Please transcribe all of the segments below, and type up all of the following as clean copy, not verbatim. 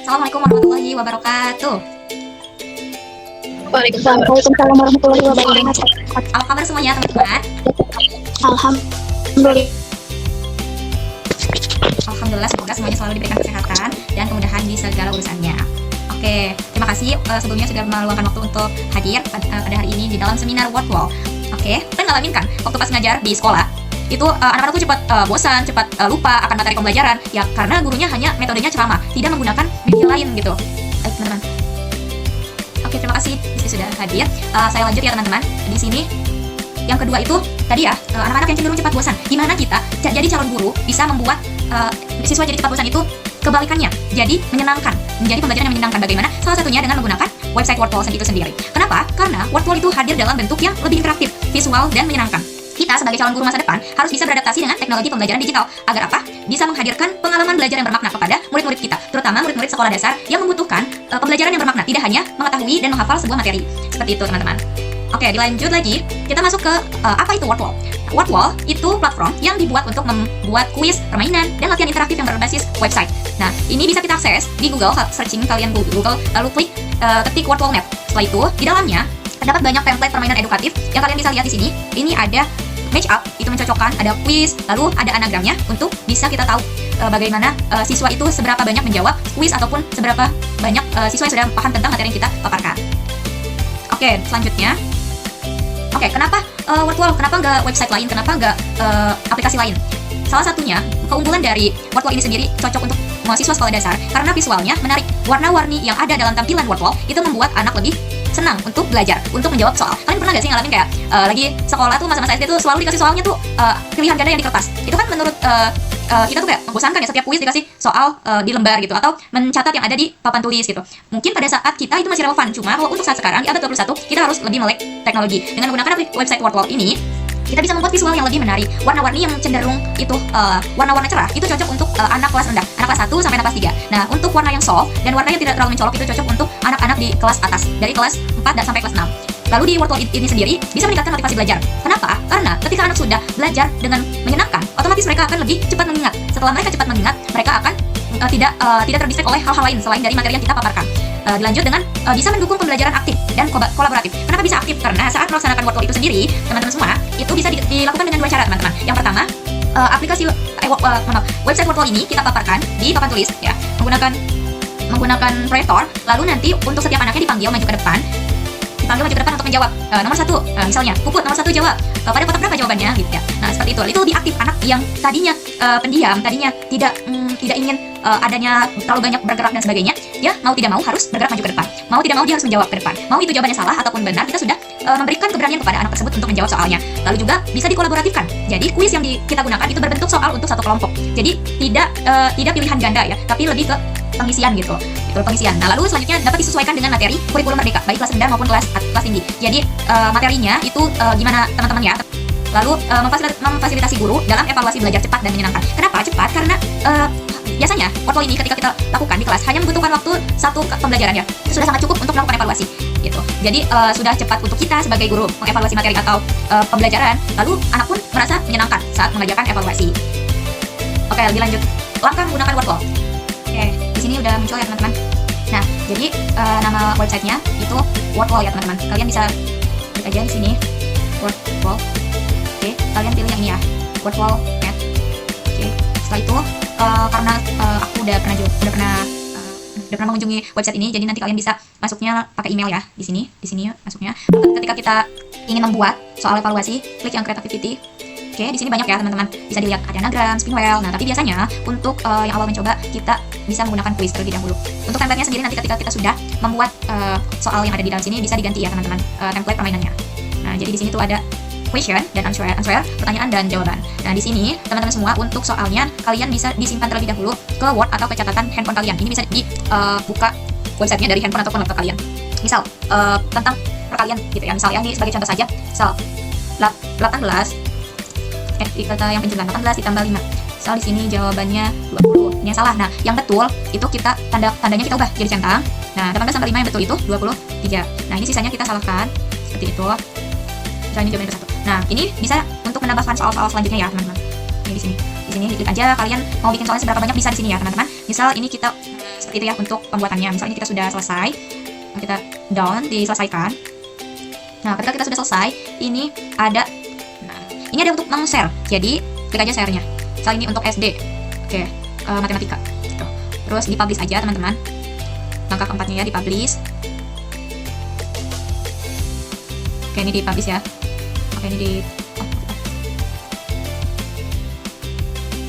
Assalamualaikum warahmatullahi wabarakatuh. Waalaikumsalam warahmatullahi wabarakatuh. Apa kabar semuanya teman-teman? Alhamdulillah. Alhamdulillah, semoga semuanya selalu diberikan kesehatan dan kemudahan di segala urusannya. Oke, terima kasih sebelumnya sudah meluangkan waktu untuk hadir pada hari ini di dalam seminar Wordwall. Oke, kita ngalamin kan waktu pas ngajar di sekolah itu anak-anak tuh cepat bosan, cepat lupa akan materi pembelajaran ya karena gurunya hanya metodenya ceramah, tidak menggunakan media lain gitu. Baik teman-teman. Oke, terima kasih sudah hadir. Saya lanjut ya teman-teman. Di sini yang kedua itu tadi ya anak-anak yang cenderung cepat bosan. Gimana kita jadi calon guru bisa membuat siswa jadi cepat bosan itu kebalikannya, jadi menyenangkan, menjadi pembelajaran yang menyenangkan. Bagaimana? Salah satunya dengan menggunakan website Wordwall itu sendiri. Kenapa? Karena Wordwall itu hadir dalam bentuk yang lebih interaktif, visual dan menyenangkan. Kita sebagai calon guru masa depan harus bisa beradaptasi dengan teknologi pembelajaran digital. Agar apa? Bisa menghadirkan pengalaman belajar yang bermakna kepada murid-murid kita, terutama murid-murid sekolah dasar yang membutuhkan pembelajaran yang bermakna, tidak hanya mengetahui dan menghafal sebuah materi. Seperti itu teman-teman. Oke, dilanjut lagi. Kita masuk ke apa itu Wordwall. Wordwall itu platform yang dibuat untuk membuat kuis, permainan, dan latihan interaktif yang berbasis website. Nah, ini bisa kita akses di Google, searching kalian Google, lalu klik ketik Wordwall.net. Setelah itu, di dalamnya terdapat banyak template permainan edukatif yang kalian bisa lihat di sini. Ini ada match up, itu mencocokkan, ada quiz, lalu ada anagramnya untuk bisa kita tahu bagaimana siswa itu seberapa banyak menjawab quiz ataupun seberapa banyak siswa yang sudah paham tentang materi yang kita paparkan. Oke, selanjutnya. Oke, kenapa Wordwall? Kenapa nggak website lain? Kenapa nggak aplikasi lain? Salah satunya, keunggulan dari Wordwall ini sendiri cocok untuk mahasiswa sekolah dasar karena visualnya menarik. Warna-warni yang ada dalam tampilan Wordwall itu membuat anak lebih senang untuk belajar, untuk menjawab soal. Kalian pernah gak sih ngalamin kayak lagi sekolah tuh masa-masa SD tuh selalu dikasih soalnya tuh pilihan ganda yang di kertas. Itu kan menurut kita tuh kayak membosankan ya, setiap kuis dikasih soal di lembar gitu atau mencatat yang ada di papan tulis gitu. Mungkin pada saat kita itu masih relevan, cuma kalau untuk saat sekarang di abad 21 kita harus lebih melek teknologi. Dengan menggunakan website Wordwall ini kita bisa membuat visual yang lebih menarik. Warna-warni yang cenderung itu warna-warna cerah itu cocok untuk anak kelas rendah, anak kelas 1 sampai anak kelas 3. Nah, untuk warna yang soft dan warna yang tidak terlalu mencolok itu cocok untuk anak-anak di kelas atas, dari kelas 4 dan sampai kelas 6. Lalu di Wordwall ini sendiri bisa meningkatkan motivasi belajar. Kenapa? Karena ketika anak sudah belajar dengan menyenangkan, otomatis mereka akan lebih cepat mengingat. Setelah mereka cepat mengingat, mereka akan tidak terdistract oleh hal-hal lain selain dari materi yang kita paparkan. Dilanjut dengan bisa mendukung pembelajaran aktif dan kolaboratif. Kenapa bisa aktif? Karena saat melaksanakan Wordwall itu sendiri, teman-teman semua itu bisa dilakukan dengan dua cara, teman-teman. Yang pertama, website Wordwall ini kita paparkan di papan tulis ya, menggunakan proyektor. Lalu nanti untuk setiap anaknya dipanggil maju ke depan untuk menjawab. Nomor 1, misalnya Puput nomor 1 jawab pada kotak berapa jawabannya gitu ya. Nah, seperti itu lebih aktif. Anak yang tadinya pendiam, tadinya tidak ingin adanya terlalu banyak bergerak dan sebagainya, ya mau tidak mau harus bergerak maju ke depan. Mau tidak mau dia harus menjawab ke depan. Mau itu jawabannya salah ataupun benar, kita sudah memberikan keberanian kepada anak tersebut untuk menjawab soalnya. Lalu juga bisa dikolaboratifkan. Jadi kuis yang kita gunakan itu berbentuk soal untuk satu kelompok. Jadi tidak pilihan ganda ya, tapi lebih ke pengisian gitu. Itu pengisian. Nah, lalu selanjutnya dapat disesuaikan dengan materi kurikulum merdeka, baik kelas rendah maupun kelas tinggi. Jadi materinya itu gimana teman-teman ya? Lalu memfasilitasi guru dalam evaluasi belajar cepat dan menyenangkan. Kenapa cepat? Karena biasanya Wordwall ini ketika kita lakukan di kelas hanya membutuhkan waktu satu pembelajaran ya. Itu sudah sangat cukup untuk melakukan evaluasi gitu. Jadi sudah cepat untuk kita sebagai guru mengevaluasi materi atau pembelajaran. Lalu anak pun merasa menyenangkan saat mengajarkan evaluasi. Oke, lebih lanjut. Langkah menggunakan Wordwall. Oke, di sini udah muncul ya teman-teman. Nah, jadi nama websitenya itu Wordwall ya teman-teman. Kalian bisa klik aja di sini Wordwall. Oke, kalian pilih yang ini ya, Wordwall.net. Oke, setelah itu karena aku udah pernah mengunjungi website ini, jadi nanti kalian bisa masuknya pakai email ya. Di sini masuknya. Ketika kita ingin membuat soal evaluasi, klik yang create activity. Oke, di sini banyak ya teman-teman. Bisa dilihat ada anagram, spinwheel. Nah, tapi biasanya untuk yang awal mencoba kita bisa menggunakan quiz terlebih dahulu. Untuk template-nya sendiri nanti ketika kita sudah membuat soal yang ada di dalam sini bisa diganti ya teman-teman, template permainannya. Nah, jadi di sini tuh ada question dan answer, pertanyaan dan jawaban. Nah, di sini teman-teman semua untuk soalnya kalian bisa disimpan terlebih dahulu ke Word atau ke catatan handphone kalian. Ini bisa dibuka websitenya dari handphone ataupun laptop kalian. Misal tentang perkalian gitu ya. Misalnya ini sebagai contoh saja. Misal 18 kata yang penjelasan 18 ditambah 5. Misal di sini jawabannya 20. Ini yang salah. Nah, yang betul itu kita tandanya kita ubah jadi centang. Nah, 18 tambah 5 yang betul itu 23. Nah, ini sisanya kita salahkan seperti itu. Misalnya ini jawabannya ke 1. Nah, ini bisa untuk menambahkan soal-soal selanjutnya ya, teman-teman. Ini di sini Di sini klik aja kalian mau bikin soalnya seberapa banyak bisa di sini ya teman-teman. Misal ini kita seperti itu ya untuk pembuatannya. Misal ini kita sudah selesai, kita down diselesaikan. Nah ketika kita sudah selesai, ini ada, nah ini ada untuk meng-share. Jadi klik aja share-nya. Misal ini untuk SD, oke, matematika. Gitu. Terus di publish aja teman-teman. Langkah keempatnya ya di publish. Oke ini di publish ya. Oke ini di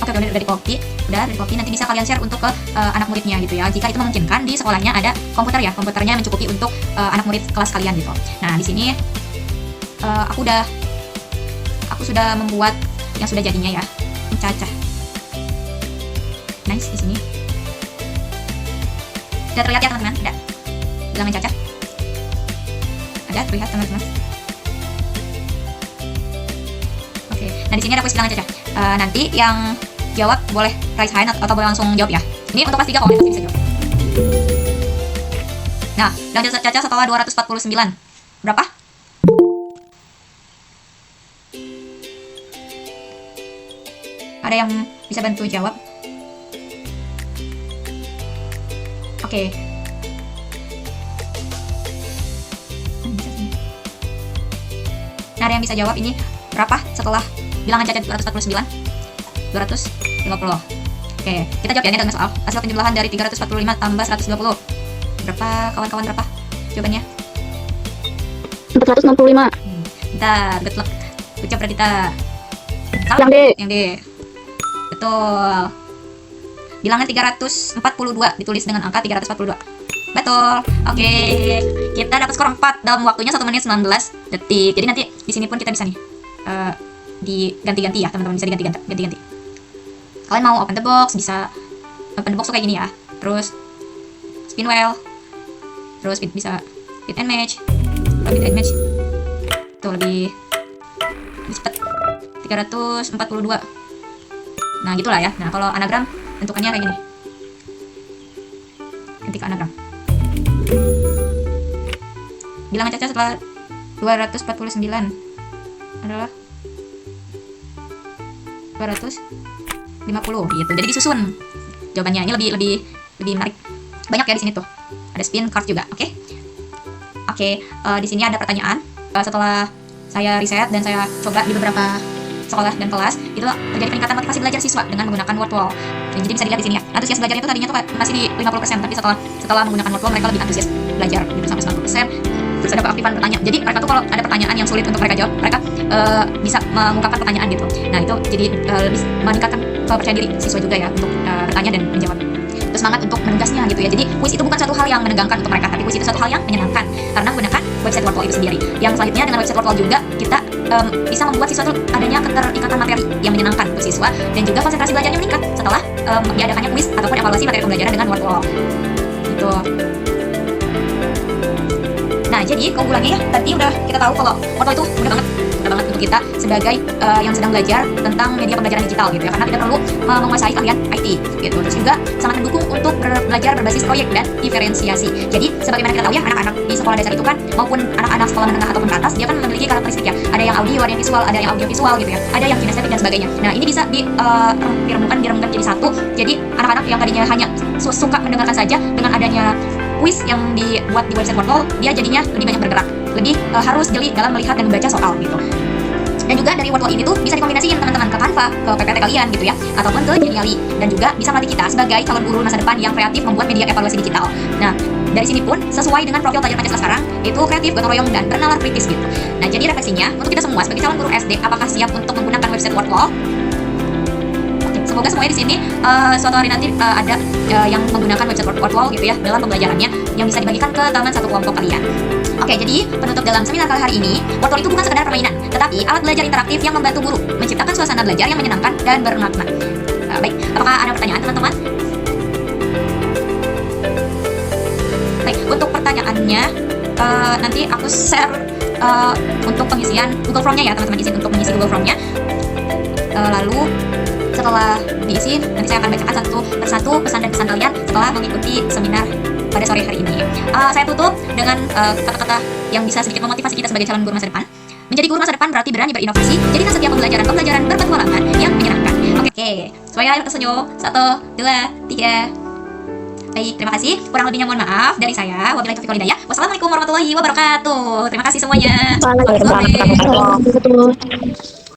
Oke, udah di copy, nanti bisa kalian share untuk ke anak muridnya gitu ya. Jika itu memungkinkan di sekolahnya ada komputer ya, komputernya mencukupi untuk anak murid kelas kalian gitu. Nah di sini aku sudah membuat yang sudah jadinya ya, Caca. Nice di sini. Sudah terlihat ya teman-teman? Ada bilangan Caca? Ada terlihat teman-teman? Oke, nah di sini ada kuis bilangan Caca. Nanti yang jawab boleh raise hand atau boleh langsung jawab ya. Ini untuk kelas 3 kok, pasti bisa jawab. Nah, bilangan Caca setelah 249. Berapa? Ada yang bisa bantu jawab? Oke. Nah, ada yang bisa jawab ini berapa setelah bilangan Caca 249? 250. Oke, kita jawab ya, ini ada soal. Hasil penjumlahan dari 345 tambah 120. Berapa kawan-kawan, berapa jawabannya? 465. Bentar, good luck. Good job Radita. Yang D. Yang D. Betul. Bilangan 342 ditulis dengan angka 342. Betul. Oke. Kita dapat skor 4 dalam waktunya 1 menit 19 detik. Jadi nanti di sini pun kita bisa nih diganti-ganti ya, teman-teman, bisa diganti-ganti. Kalian mau open the box, bisa open the box tuh kayak gini ya. Terus spin wheel. Terus bisa fit and match. Kalau fit and match tuh lebih cepat. 342. Nah, gitulah ya. Nah, kalau anagram bentukannya kayak gini. Ketik anagram. Bilangan Caca setelah 249 adalah 250 gitu. Jadi disusun jawabannya. Ini lebih menarik. Banyak ya di sini tuh. Ada spin card juga, oke? Oke, di sini ada pertanyaan. Setelah saya riset dan saya coba di beberapa sekolah dan kelas, itu terjadi peningkatan motivasi belajar siswa dengan menggunakan word wall. Jadi bisa dilihat di sini ya. Antusias belajarnya itu tadinya tuh masih di 50%, tapi setelah menggunakan word wall mereka lebih antusias belajar gitu sampai 90%. Terus ada keaktifan bertanya. Jadi mereka tuh kalau ada pertanyaan yang sulit untuk mereka jawab, mereka bisa mengungkapkan pertanyaan gitu. Nah, itu jadi lebih meningkatkan kepercayaan diri siswa juga ya untuk bertanya dan menjawab. Terus semangat untuk menugasnya gitu ya. Jadi kuis itu bukan suatu hal yang menegangkan untuk mereka, tapi kuis itu suatu hal yang menyenangkan karena menggunakan website Wordwall itu sendiri. Yang selanjutnya dengan website Wordwall juga kita bisa membuat siswa itu adanya keterikatan materi yang menyenangkan untuk siswa dan juga konsentrasi belajarnya meningkat setelah diadakannya kuis ataupun evaluasi materi pembelajaran dengan Wordwall. Gitu. Nah, jadi keunggulannya ya tadi udah kita tahu kalau Wordwall itu mudah banget untuk kita sebagai yang sedang belajar tentang media pembelajaran digital gitu ya, karena tidak perlu menguasai keahlian IT gitu. Terus juga sangat mendukung untuk belajar berbasis proyek dan diferensiasi. Jadi sebagaimana kita tahu ya, anak-anak di sekolah dasar itu kan maupun anak-anak sekolah menengah ataupun ke atas, dia kan memiliki karakteristik ya. Ada yang audio, ada yang visual, ada yang audio visual gitu ya. Ada yang kinestetik dan sebagainya. Nah, ini bisa dirembukan jadi satu. Jadi anak-anak yang tadinya hanya suka mendengarkan saja, dengan adanya kuis yang dibuat di website Wordwall, dia jadinya lebih banyak bergerak, lebih harus jeli dalam melihat dan membaca soal gitu. Dan juga dari Wordwall ini tuh bisa dikombinasiin teman-teman ke Canva, ke PPT kalian gitu ya, ataupun ke Genially, dan juga bisa melatih kita sebagai calon guru masa depan yang kreatif membuat media evaluasi digital. Nah, dari sini pun sesuai dengan profil pelajar Pancasila sekarang, itu kreatif, gotong royong, dan bernalar kritis gitu. Nah, jadi refleksinya untuk kita semua sebagai calon guru SD, apakah siap untuk menggunakan website Wordwall? Semoga semuanya di sini suatu hari nanti ada yang menggunakan website Wordwall gitu ya dalam pembelajarannya, yang bisa dibagikan ke taman satu kelompok kalian. Oke, jadi penutup dalam seminar kali hari ini, Wordwall itu bukan sekedar permainan, tetapi alat belajar interaktif yang membantu guru menciptakan suasana belajar yang menyenangkan dan bermakna. Baik, apakah ada pertanyaan teman-teman? Baik, untuk pertanyaannya nanti aku share untuk pengisian Google Form-nya ya, teman-teman, izin untuk mengisi Google Form-nya. Lalu setelah diisi, nanti saya akan bacakan satu persatu pesan dan kesan kalian setelah mengikuti seminar pada sore hari ini. Saya tutup dengan kata-kata yang bisa sedikit memotivasi kita sebagai calon guru masa depan. Menjadi guru masa depan berarti berani berinovasi, jadikan setiap pembelajaran berpetualangan yang menyenangkan. Oke, Oke, semuanya tersenyum. 1, 2, 3. Baik, terima kasih. Kurang lebihnya mohon maaf dari saya. Wabillahi taufiq wal hidayah. Wassalamualaikum warahmatullahi wabarakatuh. Terima kasih semuanya. Waalaikumsalam warahmatullahi wabarakatuh.